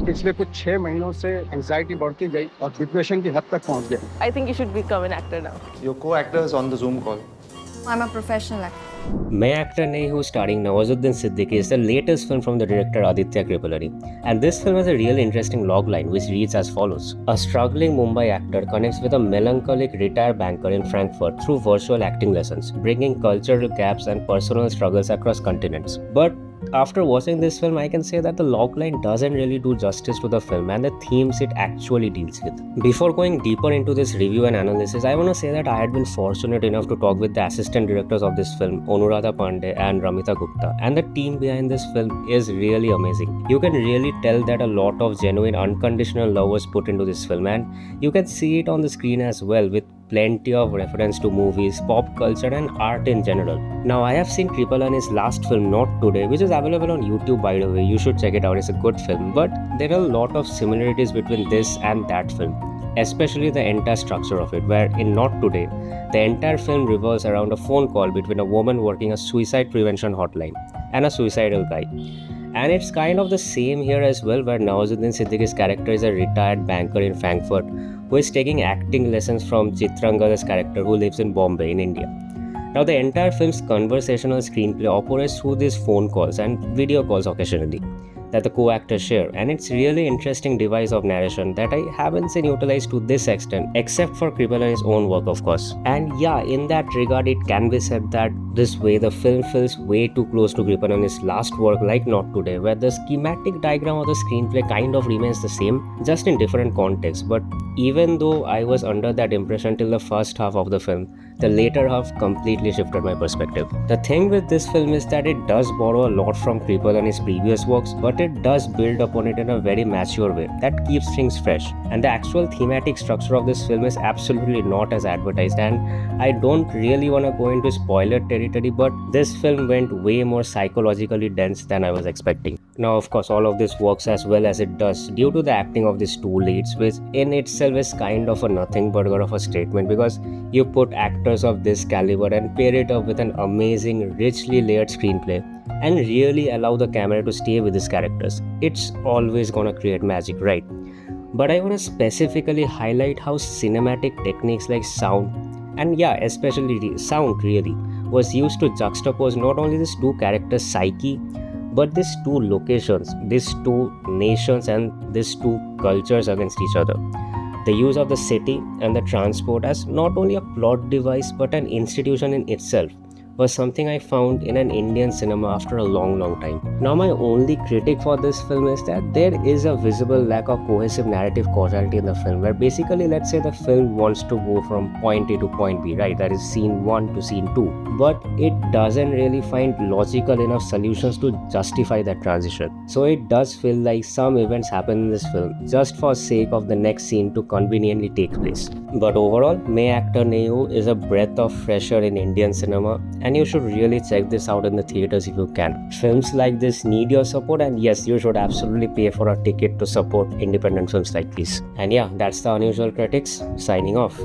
पिछले कुछ 6 महीनों से एंजाइटी बढ़ती गई और डिप्रेशन की हद तक पहुंच गया। I think you should become an actor now. Your co-actor is on the Zoom call. I'm a professional actor. May Actor Nahin Hoon starring Nawazuddin Siddiqui is the latest film from the director Aditya Kripalani. And this film has a really interesting logline which reads as follows. A struggling Mumbai actor connects with a melancholic retired banker in Frankfurt through virtual acting lessons, bringing cultural gaps and personal struggles across continents. But after watching this film, I can say that the logline doesn't really do justice to the film and the themes it actually deals with. Before going deeper into this review and analysis, I want to say that I had been fortunate enough to talk with the assistant directors of this film, Anuradha Pandey and Ramita Gupta, and the team behind this film is really amazing. You can really tell that a lot of genuine unconditional love was put into this film, and you can see it on the screen as well, with plenty of reference to movies, pop culture and art in general. Now, I have seen Kripalani's last film, Not Today, which is available on YouTube, by the way. You should check it out, it's a good film. But there are a lot of similarities between this and that film, especially the entire structure of it, where in Not Today, the entire film revolves around a phone call between a woman working a suicide prevention hotline and a suicidal guy. And it's kind of the same here as well, where Nawazuddin Siddiqui's character is a retired banker in Frankfurt who is taking acting lessons from Chitrangada's character who lives in Bombay in India. Now, the entire film's conversational screenplay operates through these phone calls and video calls occasionally that the co-actors share, and it's really interesting device of narration that I haven't seen utilized to this extent except for Kripalani's own work, of course. And yeah, in that regard, it can be said that this way the film feels way too close to Kripalani's last work like Not Today, where the schematic diagram of the screenplay kind of remains the same, just in different contexts. But even though I was under that impression till the first half of the film, the later half completely shifted my perspective. The thing with this film is that it does borrow a lot from Kripalani's previous works, but it does build upon it in a very mature way that keeps things fresh. And the actual thematic structure of this film is absolutely not as advertised, and I don't really want to go into spoiler territory, but this film went way more psychologically dense than I was expecting. Now, of course, all of this works as well as it does due to the acting of these two leads, which in itself is kind of a nothing burger of a statement, because you put actors of this caliber and pair it up with an amazing, richly layered screenplay and really allow the camera to stay with these characters. It's always gonna create magic, right? But I want to specifically highlight how cinematic techniques like sound, and yeah, especially sound really, was used to juxtapose not only these two characters' psyche, but these two locations, these two nations and these two cultures against each other. The use of the city and the transport as not only a plot device but an institution in itself was something I found in an Indian cinema after a long time. Now, my only critique for this film is that there is a visible lack of cohesive narrative causality in the film, where basically, let's say the film wants to go from point A to point B, right? That is scene 1 to scene 2. But it doesn't really find logical enough solutions to justify that transition. So it does feel like some events happen in this film just for sake of the next scene to conveniently take place. But overall, May Actor Nahin Hoon is a breath of fresh air in Indian cinema, and you should really check this out in the theaters if you can. Films like this need your support, and yes, you should absolutely pay for a ticket to support independent films like this. And yeah, that's the Unusual Critics signing off.